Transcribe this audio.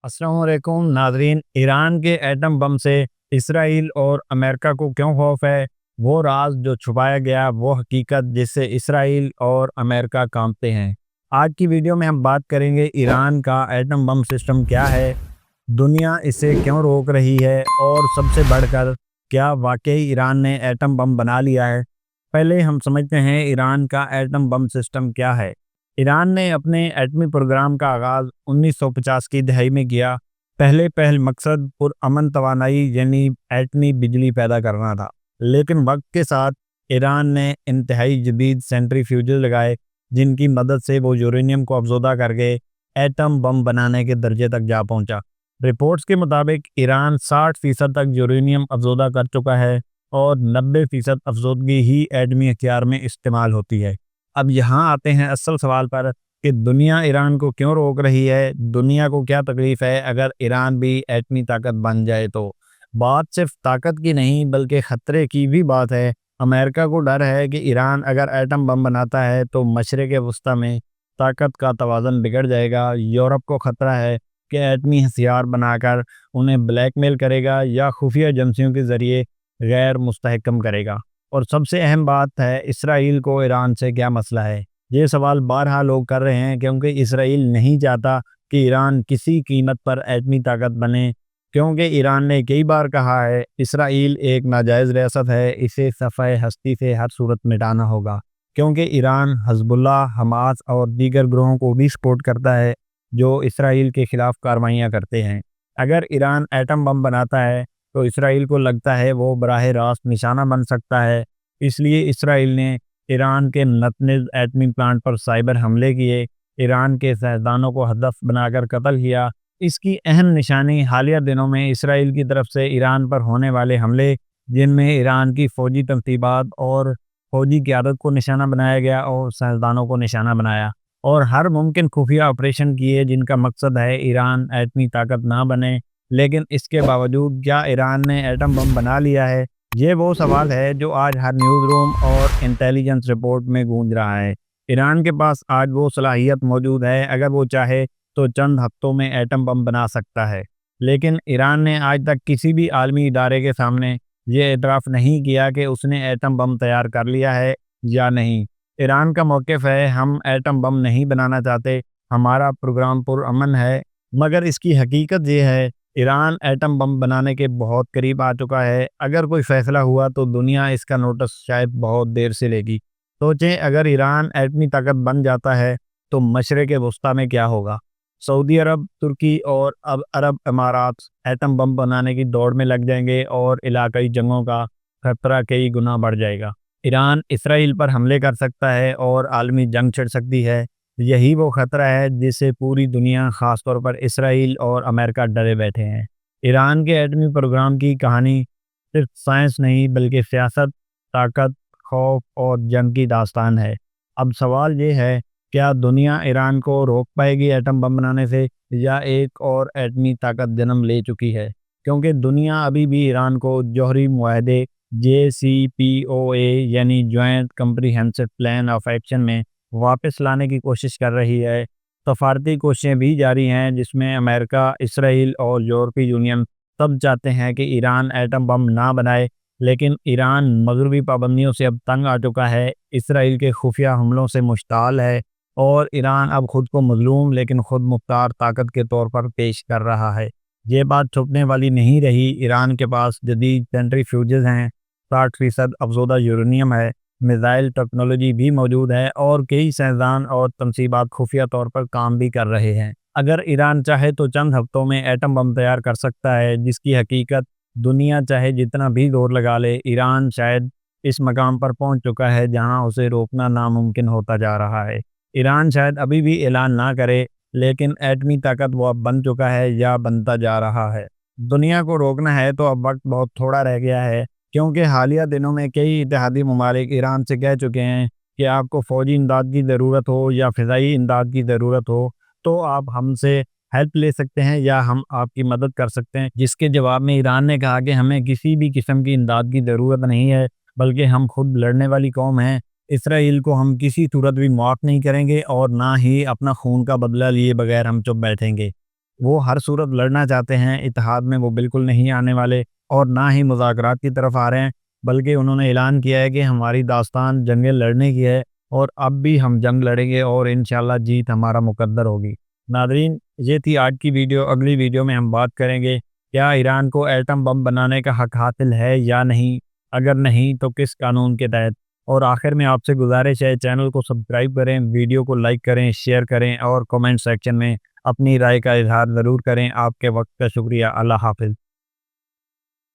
अस्सलाम वालेकुम नाजरीन। ईरान के एटम बम से इसराइल और अमेरिका को क्यों खौफ है? वो राज जो छुपाया गया, वो हकीकत जिससे इसराइल और अमेरिका कांपते हैं। आज की वीडियो में हम बात करेंगे ईरान का एटम बम सिस्टम क्या है, दुनिया इसे क्यों रोक रही है, और सबसे बढ़कर क्या वाकई ईरान ने एटम बम बना लिया है। पहले हम समझते हैं ईरान का एटम बम सिस्टम क्या है। ईरान ने अपने एटमी प्रोग्राम का आगाज़ 1950 की दहाई में किया। पहल मकसद पुरअमन तवानाई यानी एटमी बिजली पैदा करना था, लेकिन वक्त के साथ ईरान ने इंतहाई जदीद सेंट्रीफ्यूजल लगाए, जिनकी मदद से वो यूरेनियम को अफजोदा करके एटम बम बनाने के दर्जे तक जा पहुंचा। रिपोर्ट्स के मुताबिक ईरान 60% तक यूरेनियम अफजोदा कर चुका है और 90% अफजोदगी ही एटमी हथियार में इस्तेमाल होती है। अब यहाँ आते हैं असल सवाल पर कि दुनिया ईरान को क्यों रोक रही है। दुनिया को क्या तकलीफ है अगर ईरान भी एटमी ताकत बन जाए तो? बात सिर्फ ताकत की नहीं बल्कि ख़तरे की भी बात है। अमेरिका को डर है कि ईरान अगर एटम बम बनाता है तो मशरिक़ वस्ती में ताकत का तवाज़ुन बिगड़ जाएगा। यूरोप को ख़तरा है कि एटमी हथियार बनाकर उन्हें ब्लैकमेल करेगा या खुफिया एजेंसियों के ज़रिए गैर मुस्तहकम करेगा। और सबसे अहम बात है, इसराइल को ईरान से क्या मसला है? ये सवाल बारहा लोग कर रहे हैं, क्योंकि इसराइल नहीं चाहता कि ईरान किसी कीमत पर एटमी ताकत बने। क्योंकि ईरान ने कई बार कहा है इसराइल एक नाजायज़ रियासत है, इसे सफ़े हस्ती से हर सूरत मिटाना होगा। क्योंकि ईरान हिज़्बुल्लाह, हमास और दीगर ग्रोहों को भी सपोर्ट करता है जो इसराइल के ख़िलाफ़ कार्रवाइयाँ करते हैं। अगर ईरान एटम बम बनाता है तो इसराइल को लगता है वो बराह रास्त निशाना बन सकता है। इसलिए इसराइल ने ईरान के नतनिज़ एटमी प्लांट पर साइबर हमले किए, ईरान के साइंसदानों को हदफ बनाकर कत्ल किया। इसकी अहम निशानी हालिया दिनों में इसराइल की तरफ से ईरान पर होने वाले हमले, जिनमें ईरान की फ़ौजी तनसीबात और फ़ौजी क़यादत को निशाना बनाया गया और साइंसदानों को निशाना बनाया, और हर मुमकिन खुफिया ऑपरेशन किए जिनका मकसद है ईरान एटमी ताकत ना बने। लेकिन इसके बावजूद क्या ईरान ने एटम बम बना लिया है? ये वो सवाल है जो आज हर न्यूज़ रूम और इंटेलिजेंस रिपोर्ट में गूंज रहा है। ईरान के पास आज वो सलाहियत मौजूद है, अगर वो चाहे तो चंद हफ्तों में एटम बम बना सकता है। लेकिन ईरान ने आज तक किसी भी आलमी इदारे के सामने ये एतराफ़ नहीं किया कि उसने एटम बम तैयार कर लिया है या नहीं। ईरान का मौक़िफ़ है, हम एटम बम नहीं बनाना चाहते, हमारा प्रोग्राम पुरअमन है। मगर इसकी हकीकत ये है, ईरान एटम बम बनाने के बहुत करीब आ चुका है। अगर कोई फैसला हुआ तो दुनिया इसका नोटिस शायद बहुत देर से लेगी। सोचें, अगर ईरान एटमी ताकत बन जाता है तो मशरिक़ वस्ती में क्या होगा? सऊदी अरब, तुर्की और अब अरब अमारात एटम बम बनाने की दौड़ में लग जाएंगे और इलाकाई जंगों का खतरा कई गुना बढ़ जाएगा। ईरान इसराइल पर हमले कर सकता है और आलमी जंग छिड़ सकती है। यही वो ख़तरा है जिससे पूरी दुनिया, ख़ास तौर पर इसराइल और अमेरिका डरे बैठे हैं। ईरान के एटमी प्रोग्राम की कहानी सिर्फ साइंस नहीं बल्कि सियासत, ताकत, खौफ और जंग की दास्तान है। अब सवाल ये है, क्या दुनिया ईरान को रोक पाएगी एटम बम बनाने से, या एक और एटमी ताकत जन्म ले चुकी है? क्योंकि दुनिया अभी भी ईरान को जौहरी मुआहदे JCPOA यानी joint comprehensive plan of action में वापस लाने की कोशिश कर रही है। सफारती कोशिशें भी जारी हैं जिसमें अमेरिका, इसराइल और यूरोपीय यूनियन सब चाहते हैं कि ईरान एटम बम ना बनाए। लेकिन ईरान मगरबी पाबंदियों से अब तंग आ चुका है, इसराइल के खुफिया हमलों से मुश्ताल है, और ईरान अब खुद को मजलूम लेकिन खुद मुख्तार ताकत के तौर पर पेश कर रहा है। ये बात छुपने वाली नहीं रही। ईरान के पास जदीद सेंट्रीफ्यूजेस हैं, 60% अफजोदा यूरेनियम है, मिसाइल टेक्नोलॉजी भी मौजूद है, और कई साइंसदान और तनसीबात खुफिया तौर पर काम भी कर रहे हैं। अगर ईरान चाहे तो चंद हफ्तों में एटम बम तैयार कर सकता है, जिसकी हकीकत दुनिया चाहे जितना भी जोर लगा ले, ईरान शायद इस मकाम पर पहुंच चुका है जहां उसे रोकना नामुमकिन होता जा रहा है। ईरान शायद अभी भी ऐलान ना करे, लेकिन एटमी ताकत वो अब बन चुका है या बनता जा रहा है। दुनिया को रोकना है तो अब वक्त बहुत थोड़ा रह गया है, क्योंकि हालिया दिनों में कई इत्तेहादी ममालिक ईरान से कह चुके हैं कि आपको फ़ौजी इमदाद की ज़रूरत हो या फ़िज़ाई इमदाद की ज़रूरत हो तो आप हमसे हेल्प ले सकते हैं या हम आपकी मदद कर सकते हैं। जिसके जवाब में ईरान ने कहा कि हमें किसी भी किस्म की इमदाद की ज़रूरत नहीं है, बल्कि हम खुद लड़ने वाली कौम हैं। इसराइल को हम किसी सूरत भी माफ़ नहीं करेंगे और ना ही अपना खून का बदला लिए बगैर हम चुप बैठेंगे। وہ ہر صورت لڑنا چاہتے ہیں، اتحاد میں وہ بالکل نہیں آنے والے اور نہ ہی مذاکرات کی طرف آ رہے ہیں، بلکہ انہوں نے اعلان کیا ہے کہ ہماری داستان جنگیں لڑنے کی ہے اور اب بھی ہم جنگ لڑیں گے اور انشاءاللہ جیت ہمارا مقدر ہوگی۔ ناظرین، یہ تھی آج کی ویڈیو۔ اگلی ویڈیو میں ہم بات کریں گے کیا ایران کو ایٹم بم بنانے کا حق حاصل ہے یا نہیں، اگر نہیں تو کس قانون کے تحت۔ اور آخر میں آپ سے گزارش ہے چینل کو سبسکرائب کریں، ویڈیو کو لائک کریں، شیئر کریں اور کمنٹ سیکشن میں اپنی رائے کا اظہار ضرور کریں۔ آپ کے وقت کا شکریہ۔ اللہ حافظ۔